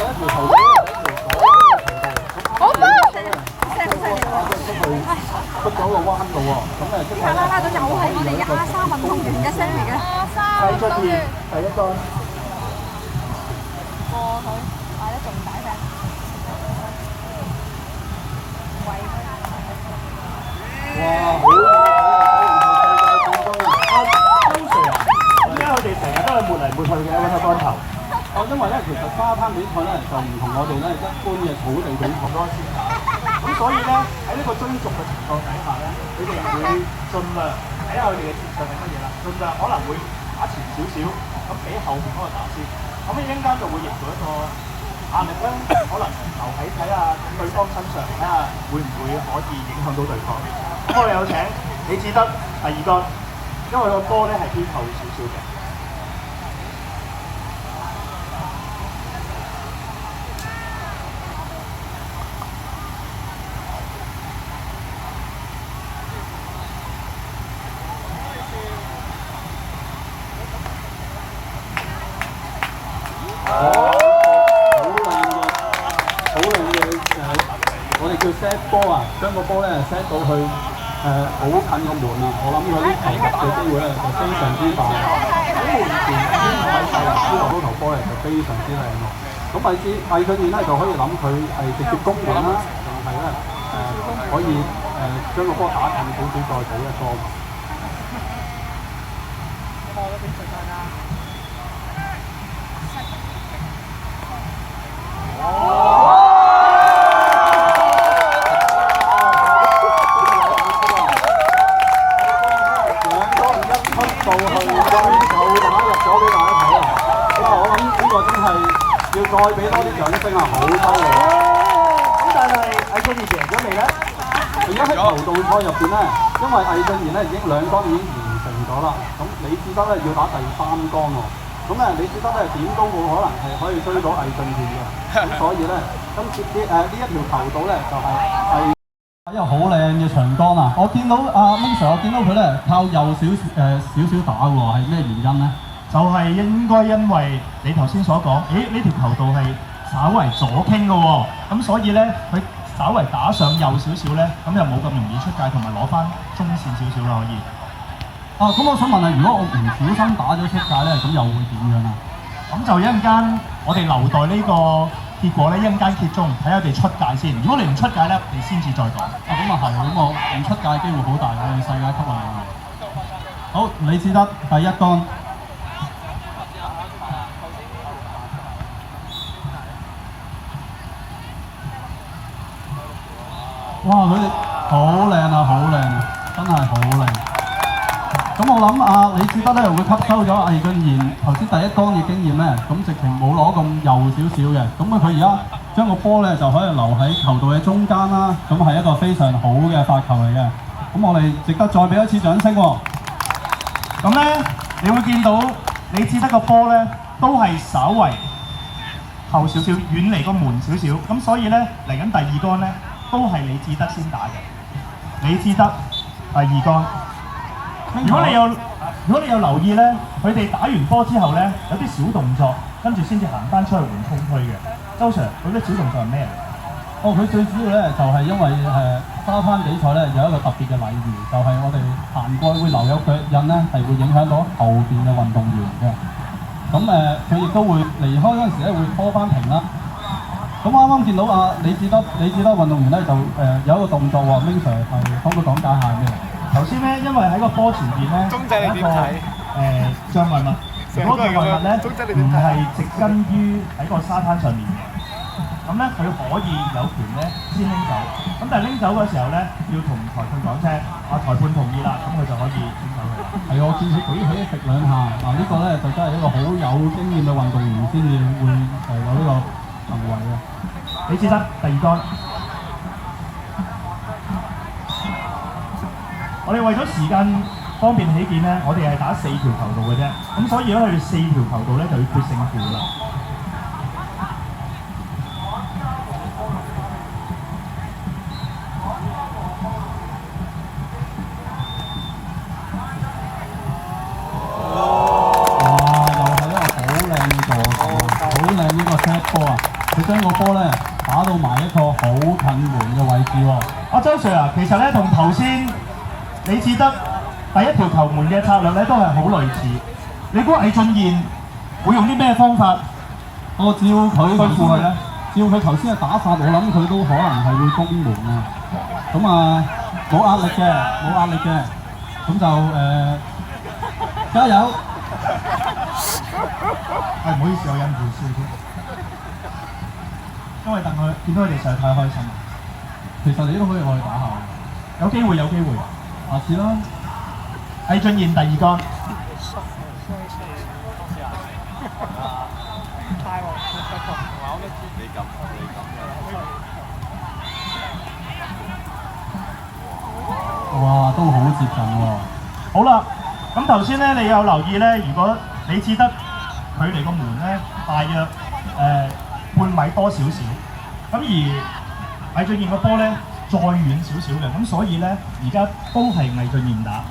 好快！出咗個彎路喎，咁誒即係啦啦隊又係我哋亞沙運動員嘅聲嚟嘅。繼出現第一個。過佢，擺得仲大聲。哇！好周 Sir 啊，點解佢哋成日都係抹嚟抹去嘅嗰個竿頭？因為咧，其實沙灘比賽咧就唔同我哋咧一般嘅草地比賽多啲㗎。咁所以咧喺呢個追逐嘅情況底下咧，佢哋會盡量睇下佢哋嘅戰術係乜嘢啦，盡量可能會打前少少，咁俾後邊嗰個打先。咁一陣間就會營造一個壓力咧，可能留喺睇下對方身上，睇下會唔會可以影響到對方。咁我哋有請李志德第二個，因為個波咧係偏後少少嘅。我哋叫 set 波啊，將個波咧 set 到去好近個門啊！我諗佢啲投入嘅機會咧就非常之大。喺門前邊喺細籃之落嗰球波咧就非常之靚喎。咁魏俊賢咧就可以諗佢係直接攻門啦，定係咧可以將個波打近少少再補一個。再俾多啲掌聲啊！好犀利！咁但係魏俊賢贏咗未咧？而家喺柔道賽入邊咧，因為魏俊賢咧已經兩桿已經完成咗啦，咁李志德咧要打第三桿喎。咁咧李志德咧點都冇可能係可以追到魏俊賢嘅，咁所以咧今次呢一條球道咧就係一個好靚嘅長桿啊！我見到阿 Ming Sir， 我見到佢咧靠右少少打喎，係咩原因咧？就係應該因為你頭先所講，呢條球道係稍為左傾嘅喎，咁所以咧佢稍為打上右少少咧，咁就冇咁容易出界，同埋攞翻中線少少啦可以。咁我想問下，如果我唔小心打咗出界咧，咁又會點樣啊？咁就一陣間我哋留待呢個結果咧，一陣間揭盅睇下佢哋出界先。如果你唔出界咧，你先至再講。咁啊係，咁我唔出界機會好大嘅，世界級啊！好，李志德第一桿。哇！佢哋好靚啊，好靚啊，真係好靚。咁我諗李志德咧會吸收咗魏俊賢頭先第一桿嘅經驗咧，咁直情冇攞咁右少少嘅。咁佢而家將個波咧就可以留喺球道嘅中間啦。咁係一個非常好嘅發球嚟嘅。咁我哋值得再俾一次掌聲喎。咁咧，你會見到李志德個波咧都係稍為後少少，遠離個門少少。咁所以咧嚟緊第二桿咧。都係李志德先打嘅，李志德第二桿。如果你有留意咧，佢哋打完波之後咧，有啲小動作，跟住先至行翻出去緩衝區嘅。周 Sir， 佢啲小動作係咩嚟？佢最主要咧就係因為沙灘比賽咧有一個特別嘅禮儀，就係我哋行過會留有腳印咧，係會影響到後邊嘅運動員嘅。咁佢亦都會離開嗰陣時咧會拖翻平啦。咁啱啱見到李志德運動員咧就有一個動作喎 ，Ming Sir 係可唔可以講解下咩？頭先咧，因為喺個波前邊咧有一個障礙物，嗰個障礙物咧唔係植根於喺個沙灘上面嘅，咁咧佢可以有權咧先拎走，咁但係拎走嗰時候咧要同裁判講聲，裁判同意啦，咁佢就可以拎走佢。係我見佢舉起一揈兩下，呢個咧就真係一個好有經驗嘅運動員先至會有呢個行為嘅。李志德第二桿，我哋為咗時間方便起見咧，我哋係打4條球道嘅啫，咁所以咧佢哋4條球道咧就要決勝負啦。哇！又係一個好靚嘅助攻，好靚呢個 set 波啊！佢將個波咧打到埋一個好近門嘅位置喎。阿周 Sir 啊，其實咧同頭先李志德第一條球門嘅策略咧都係好類似。你估魏俊賢會用啲咩方法？我照佢對付佢咧？照佢頭先嘅打法，我諗佢都可能係會攻門啊。咁啊，冇壓力嘅，冇壓力嘅。咁就加油！係唔好意思，我忍唔住笑添，因為見到佢哋實在太開心。其實你都可以落去打下，有機會，有機會。下次啦。魏俊賢第二桿。哇，都好接近喎。好啦，咁頭先咧，你有留意咧？如果李志德距離個門咧，大約半米多少少，咁而魏俊賢個波咧再遠少少嘅，咁所以咧而家都係魏俊賢打。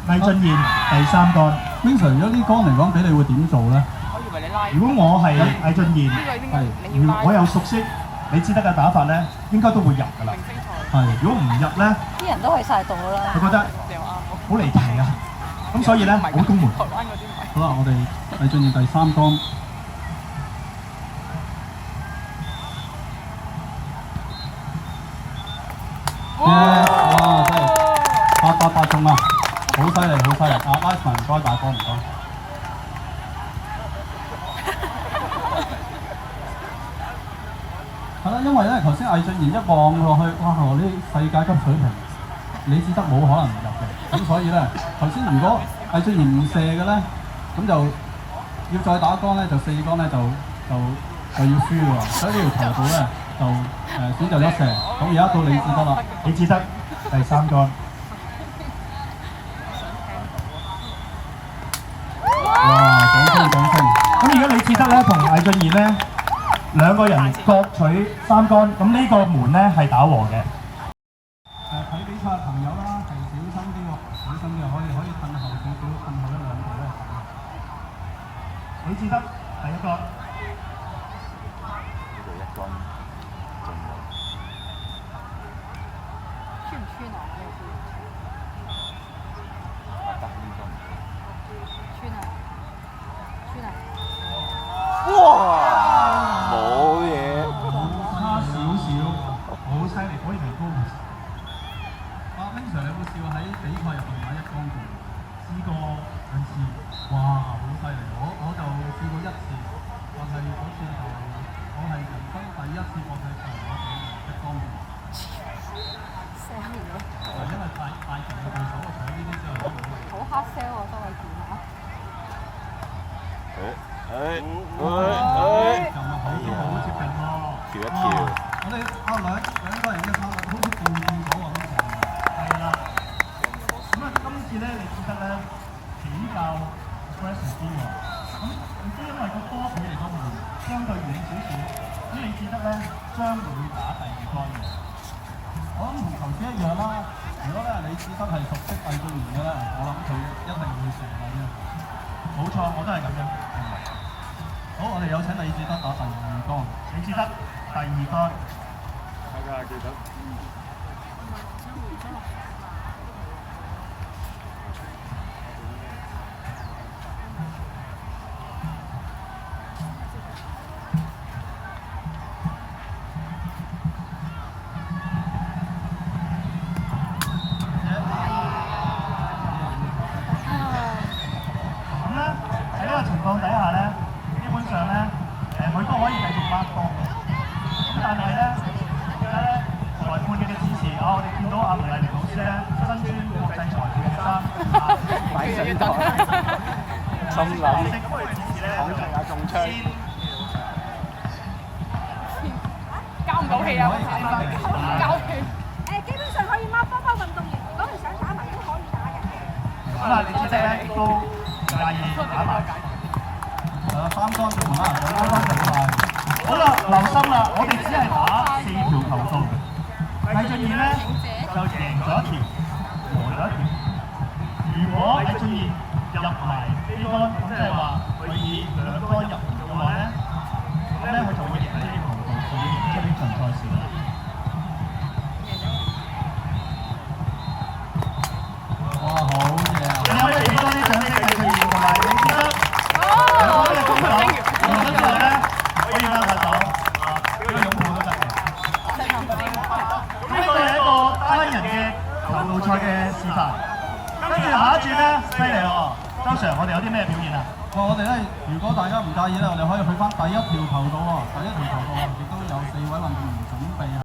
魏俊賢第三桿。Wing Sir， 如果呢桿嚟講，俾你會點做咧？如果我係魏俊賢，我又熟悉李志德嘅打法咧，應該都會入㗎啦。係，如果唔入咧，啲人都去晒度啦。佢覺得好離奇啊！咁所以咧，冇攻門。好啦，我哋魏俊賢第三桿。哇！真係888中啊！好犀利，好犀利！阿 Ivan 唔該，大哥唔該。係啦，因為咧頭先魏俊賢一望落去，哇！呢世界級水平，李志德冇可能唔入嘅。咁所以咧，頭先如果魏俊賢唔射嘅咧，咁就要再打桿咧，就4桿咧就要輸喎。所以呢條球道咧就選擇咗射。咁而家到李志德啦，李志德第三桿。哇！掌聲掌聲！咁如果李志德咧同魏俊賢咧兩個人各取三桿，咁呢個門咧係打和嘅。睇比賽嘅朋友啦，係小心啲喎，小心啲可以褪後少少，褪後1、2步咧。李志德第一桿。穿唔穿啊？穿啊！穿啊！哇！冇嘢，差少少，好犀利，可以提高。Wing Sir， 你有冇試過喺比賽入邊打一桿過？試過2次。哇！好犀利！我就試過1次，但係嗰次就我係人生第一次國際賽攞到一桿半。因為太強嘅對手，我除咗呢啲之外攞唔到。好黑 sell 喎，周偉健啊！咁啊，好接近喎。跳一跳。我哋兩個人嘅策略好似共建咗喎，呢場。係啦。咁啊，今次咧，你覺得咧比較 aggressive 啲喎。咁唔知因為個波距離個門相對遠少少，咁你覺得咧將會打第二桿嘅。我諗同頭先一樣啦。如果咧李志德係熟悉魏俊賢嘅咧，我諗佢一定會射嘅啫。冇錯，我都係咁樣。好，我哋有請李志德打第二桿。李志德第二桿。大家記得。喺呢個情況底下咧，基本上咧，佢都可以繼續掹波嘅。咁但係咧，而家咧裁判嘅指示啊，我哋見到阿梅麗玲老師咧，身穿國際裁判嘅衫，擺上台，心諗講中啊中槍。交唔到氣啊！交氣。基本上可以孖波運動員，如果佢想打埋都可以打嘅。咁啊，李志德咧亦都唔介意打埋。三桿就同啦，兩桿就快。好啦，留心啦，我哋只係打4條球道。魏俊賢咧就贏咗1條，和咗1條。如果魏俊賢入埋呢桿，咁即係話佢以2桿入嘅話咧，咁咧佢就會贏呢條球道。會贏出呢場賽事。哇，好嘢啊！你可唔可以俾多啲掌聲俾佢同埋李志德？有冇咩攻守？完咗之後咧，可以握下手，俾個擁抱都得嘅。呢個係一個單人嘅頭路賽嘅示範。跟住下一轉咧，犀利咯！周 Sir，我哋有啲咩表現啊？我哋咧，如果大家唔介意咧，我哋可以去翻第一條頭度喎。第一條頭度亦都有4位運動員準備。